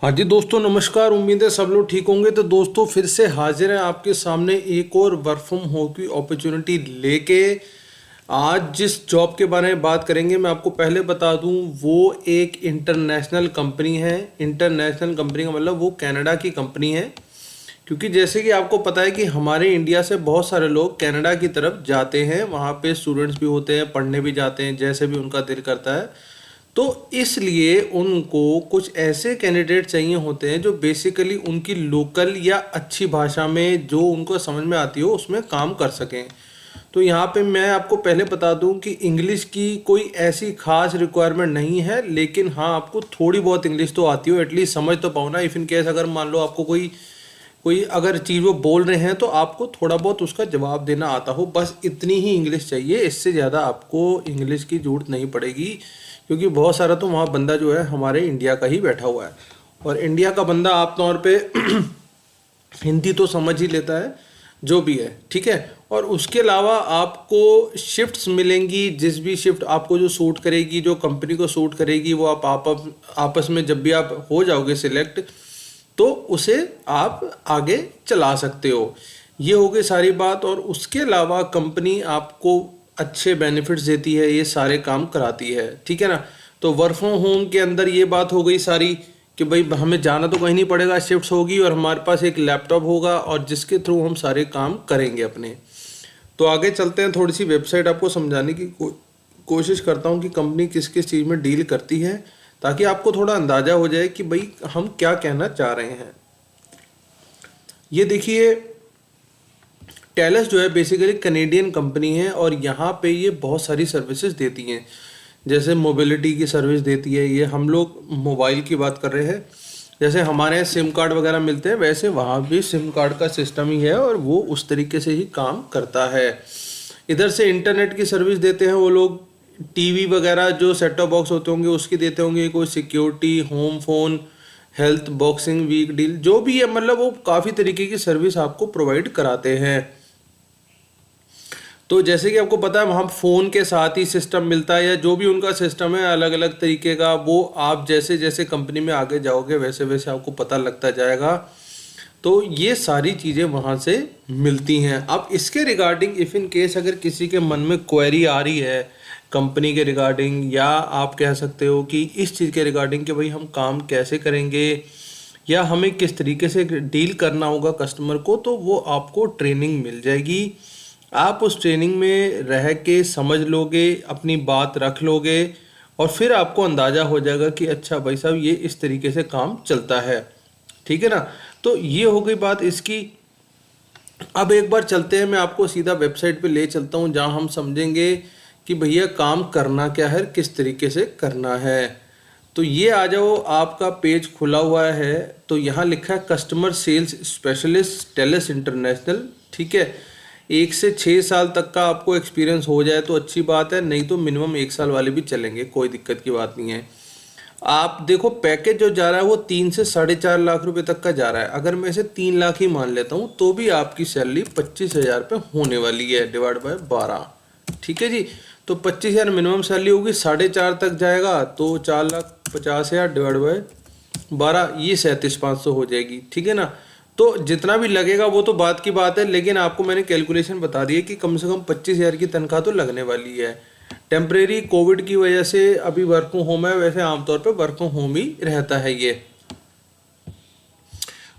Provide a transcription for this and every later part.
हाँ जी दोस्तों, नमस्कार। उम्मीद है सब लोग ठीक होंगे। तो दोस्तों फिर से हाजिर हैं आपके सामने एक और वर्क फ्रॉम होम की अपॉर्चुनिटी लेके। आज जिस जॉब के बारे में बात करेंगे मैं आपको पहले बता दूं, वो एक इंटरनेशनल कंपनी है। इंटरनेशनल कंपनी का मतलब वो कनाडा की कंपनी है। क्योंकि जैसे कि आपको पता है कि हमारे इंडिया से बहुत सारे लोग कनाडा की तरफ जाते हैं, वहाँ पे स्टूडेंट्स भी होते हैं, पढ़ने भी जाते हैं, जैसे भी उनका दिल करता है। तो इसलिए उनको कुछ ऐसे कैंडिडेट चाहिए होते हैं जो बेसिकली उनकी लोकल या अच्छी भाषा में जो उनको समझ में आती हो उसमें काम कर सकें। तो यहाँ पे मैं आपको पहले बता दूं कि इंग्लिश की कोई ऐसी खास रिक्वायरमेंट नहीं है, लेकिन हाँ आपको थोड़ी बहुत इंग्लिश तो आती हो, एटलीस्ट समझ तो पाओ ना। इफ़ इन केस अगर मान लो आपको कोई कोई अगर चीज़ वो बोल रहे हैं तो आपको थोड़ा बहुत उसका जवाब देना आता हो, बस इतनी ही इंग्लिश चाहिए। इससे ज़्यादा आपको इंग्लिश की ज़रूरत नहीं पड़ेगी, क्योंकि बहुत सारा तो वहाँ बंदा जो है हमारे इंडिया का ही बैठा हुआ है, और इंडिया का बंदा आप तौर पे हिंदी तो समझ ही लेता है, जो भी है ठीक है। और उसके अलावा आपको शिफ्ट्स मिलेंगी, जिस भी शिफ्ट आपको जो सूट करेगी, जो कंपनी को सूट करेगी, वो आप आपस में जब भी आप हो जाओगे सिलेक्ट, तो उसे आप आगे चला सकते हो। ये हो गई सारी बात। और उसके अलावा कंपनी आपको अच्छे बेनिफिट्स देती है, ये सारे काम कराती है, ठीक है ना। तो वर्क फ्रॉम होम के अंदर ये बात हो गई सारी कि भाई हमें जाना तो कहीं नहीं पड़ेगा, शिफ्ट्स होगी और हमारे पास एक लैपटॉप होगा और जिसके थ्रू हम सारे काम करेंगे अपने। तो आगे चलते हैं, थोड़ी सी वेबसाइट आपको समझाने की कोशिश करता हूँ कि कंपनी किस किस चीज़ में डील करती है, ताकि आपको थोड़ा अंदाज़ा हो जाए कि भाई हम क्या कहना चाह रहे हैं। ये देखिए, टेलस जो है बेसिकली कनेडियन कंपनी है, और यहाँ पे ये बहुत सारी सर्विसेज देती हैं। जैसे मोबिलिटी की सर्विस देती है, ये हम लोग मोबाइल की बात कर रहे हैं। जैसे हमारे यहाँ सिम कार्ड वगैरह मिलते हैं, वैसे वहाँ भी सिम कार्ड का सिस्टम ही है और वो उस तरीके से ही काम करता है। इधर से इंटरनेट की सर्विस देते हैं वो लोग। टीवी वगैरह जो सेट टॉप बॉक्स होते होंगे उसकी देते होंगे, कोई security, home phone, health, boxing, week deal, जो भी है, मतलब वो काफ़ी तरीके की सर्विस आपको प्रोवाइड कराते हैं। तो जैसे कि आपको पता है वहाँ फ़ोन के साथ ही सिस्टम मिलता है, या जो भी उनका सिस्टम है अलग अलग तरीके का, वो आप जैसे जैसे कंपनी में आगे जाओगे वैसे वैसे आपको पता लगता जाएगा। तो ये सारी चीज़ें वहाँ से मिलती हैं। अब इसके रिगार्डिंग इफ़ इन केस अगर किसी के मन में क्वेरी आ रही है कंपनी के रिगार्डिंग, या आप कह सकते हो कि इस चीज़ के रिगार्डिंग कि भाई हम काम कैसे करेंगे या हमें किस तरीके से डील करना होगा कस्टमर को, तो वो आपको ट्रेनिंग मिल जाएगी। आप उस ट्रेनिंग में रह के समझ लोगे, अपनी बात रख लोगे, और फिर आपको अंदाज़ा हो जाएगा कि अच्छा भाई साहब ये इस तरीके से काम चलता है, ठीक है ना। तो ये हो गई बात इसकी। अब एक बार चलते हैं, मैं आपको सीधा वेबसाइट पे ले चलता हूँ, जहाँ हम समझेंगे कि भैया काम करना क्या है, किस तरीके से करना है। तो ये आ जाओ, आपका पेज खुला हुआ है, तो यहाँ लिखा है customer sales specialist Telus international, ठीक है। 1 से 6 साल तक का आपको एक्सपीरियंस हो जाए तो अच्छी बात है, नहीं तो मिनिमम 1 साल वाले भी चलेंगे, कोई दिक्कत की बात नहीं है। आप देखो पैकेज जो जा रहा है वो 3 से 4.5 लाख रुपए तक का जा रहा है। अगर मैं इसे 3 लाख ही मान लेता हूँ तो भी आपकी सैलरी 25,000 पे होने वाली है, डिवाइड बाय 12, ठीक है जी। तो 25,000 मिनिमम सैलरी होगी, 4.5 तक जाएगा तो 4,50,000 डिवाइड बाय 12, ये 37,500 हो जाएगी, ठीक है ना। तो जितना भी लगेगा वो तो बात की बात है, लेकिन आपको मैंने कैलकुलेशन बता दी है कि कम से कम 25,000 की तनख्वाह तो लगने वाली है। टेम्परेरी कोविड की वजह से अभी वर्क फ्रॉम होम है, वैसे आमतौर पे वर्क फ्रॉम होम ही रहता है ये।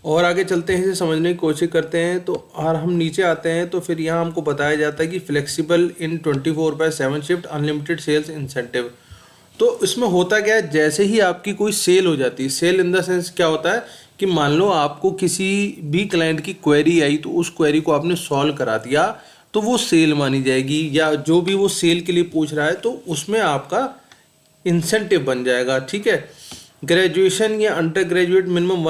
और आगे चलते हैं, इसे समझने की कोशिश करते हैं। तो और हम नीचे आते हैं तो फिर यहाँ हमको बताया जाता है कि flexible in 24/7 shift, unlimited sales incentive. तो इसमें होता क्या है, जैसे ही आपकी कोई सेल हो जाती है, सेल इन द सेंस क्या होता है कि मान लो आपको किसी भी क्लाइंट की क्वेरी आई, तो उस क्वेरी को आपने सॉल्व करा दिया तो वो सेल मानी जाएगी, या जो भी वो सेल के लिए पूछ रहा है तो उसमें आपका इंसेंटिव बन जाएगा, ठीक है। ग्रेजुएशन या under graduate minimum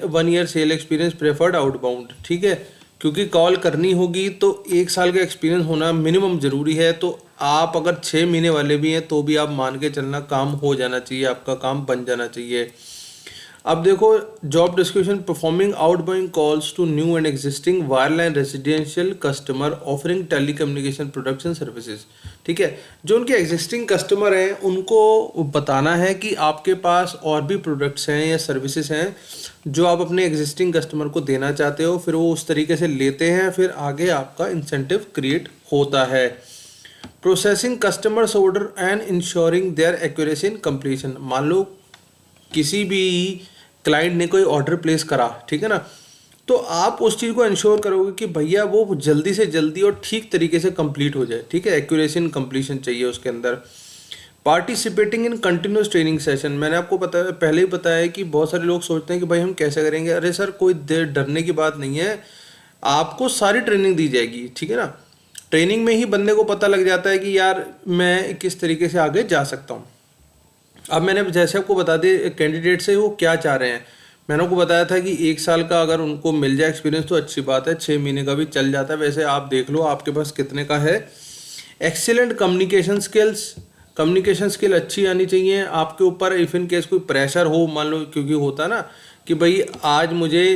1 year cell experience preferred outbound, ठीक है। क्योंकि कॉल करनी होगी तो 1 साल का एक्सपीरियंस होना मिनिमम ज़रूरी है। तो आप अगर 6 महीने वाले भी हैं तो भी आप मान के चलना काम हो जाना चाहिए, आपका काम बन जाना चाहिए। अब देखो, job description: performing outgoing calls to new and existing wireline residential customer offering telecommunication products and services. ठीक है, जो उनके एग्जिस्टिंग कस्टमर हैं उनको बताना है कि आपके पास और भी प्रोडक्ट्स हैं या सर्विसेज हैं जो आप अपने एग्जिस्टिंग कस्टमर को देना चाहते हो, फिर वो उस तरीके से लेते हैं, फिर आगे आपका इंसेंटिव क्रिएट होता है। Processing customers order and ensuring their accuracy in completion. मान लो किसी भी क्लाइंट ने कोई ऑर्डर प्लेस करा, ठीक है ना, तो आप उस चीज़ को इंश्योर करोगे कि भैया वो जल्दी से जल्दी और ठीक तरीके से कंप्लीट हो जाए। ठीक है, एक्यूरेसी इन कंप्लीशन चाहिए उसके अंदर। Participating in continuous training session. मैंने आपको पहले ही बताया है कि बहुत सारे लोग सोचते हैं कि भाई हम कैसे करेंगे। अरे सर, कोई डरने की बात नहीं है, आपको सारी ट्रेनिंग दी जाएगी। ठीक है ना, ट्रेनिंग में ही बंदे को पता लग जाता है कि यार मैं किस तरीके से आगे जा सकता हूँ। अब मैंने जैसे आपको बता दिया कैंडिडेट से वो क्या चाह रहे हैं। मैंने आपको बताया था कि 1 साल का अगर उनको मिल जाए एक्सपीरियंस तो अच्छी बात है, 6 महीने का भी चल जाता है। वैसे आप देख लो आपके पास कितने का है। Excellent communication skills. Communication skill अच्छी आनी चाहिए आपके ऊपर। इफ़ इन केस कोई प्रेशर हो, मान लो, क्योंकि होता है ना कि भाई आज मुझे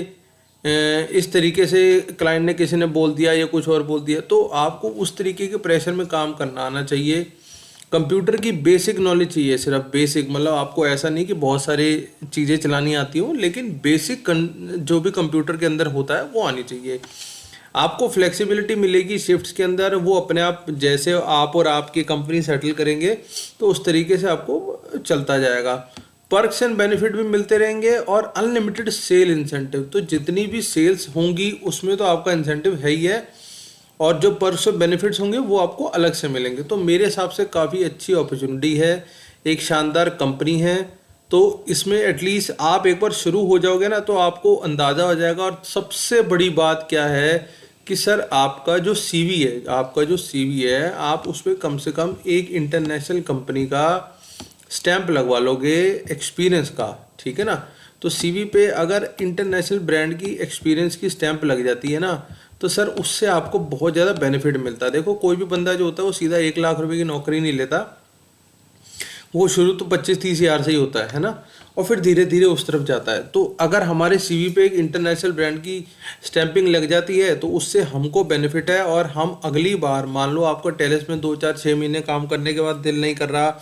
इस तरीके से क्लाइंट ने किसी ने बोल दिया या कुछ और बोल दिया, तो आपको उस तरीके के प्रेशर में काम करना आना चाहिए। कंप्यूटर की बेसिक नॉलेज चाहिए, सिर्फ बेसिक, मतलब आपको ऐसा नहीं कि बहुत सारी चीज़ें चलानी आती हों, लेकिन बेसिक जो भी कंप्यूटर के अंदर होता है वो आनी चाहिए। आपको फ्लेक्सिबिलिटी मिलेगी शिफ्ट्स के अंदर, वो अपने आप जैसे आप और आपकी कंपनी सेटल करेंगे तो उस तरीके से आपको चलता जाएगा। पर्क्स एंड बेनिफिट भी मिलते रहेंगे और अनलिमिटेड सेल इंसेंटिव। तो जितनी भी सेल्स होंगी उसमें तो आपका इंसेंटिव है ही है, और जो पर्क्स और बेनिफिट्स होंगे वो आपको अलग से मिलेंगे। तो मेरे हिसाब से काफ़ी अच्छी अपॉर्चुनिटी है, एक शानदार कंपनी है। तो इसमें एटलीस्ट आप एक बार शुरू हो जाओगे ना तो आपको अंदाज़ा हो जाएगा। और सबसे बड़ी बात क्या है कि सर आपका जो सीवी है, आप उस पर कम से कम एक इंटरनेशनल कंपनी का स्टैंप लगवा लोगे एक्सपीरियंस का। ठीक है ना, तो सीवी पे अगर इंटरनेशनल ब्रांड की एक्सपीरियंस की स्टैंप लग जाती है ना, तो सर उससे आपको बहुत ज़्यादा बेनिफिट मिलता है। देखो, कोई भी बंदा जो होता है वो सीधा 1 लाख रुपए की नौकरी नहीं लेता, वो शुरू तो 25-30 हज़ार से ही होता है ना, और फिर धीरे धीरे उस तरफ जाता है। तो अगर हमारे सीवी पे एक इंटरनेशनल ब्रांड की स्टैंपिंग लग जाती है तो उससे हमको बेनिफिट है, और हम अगली बार, मान लो आपको टेलेस में 2-4-6 महीने काम करने के बाद दिल नहीं कर रहा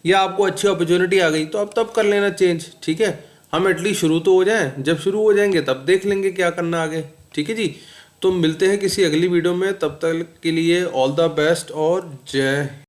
या आपको अच्छी अपॉर्चुनिटी आ गई, तो अब तब कर लेना चेंज। ठीक है, हम एटलीस्ट शुरू तो हो जाएं, जब शुरू हो जाएंगे तब देख लेंगे क्या करना आगे। ठीक है जी, तो मिलते हैं किसी अगली वीडियो में, तब तक के लिए ऑल द बेस्ट और जय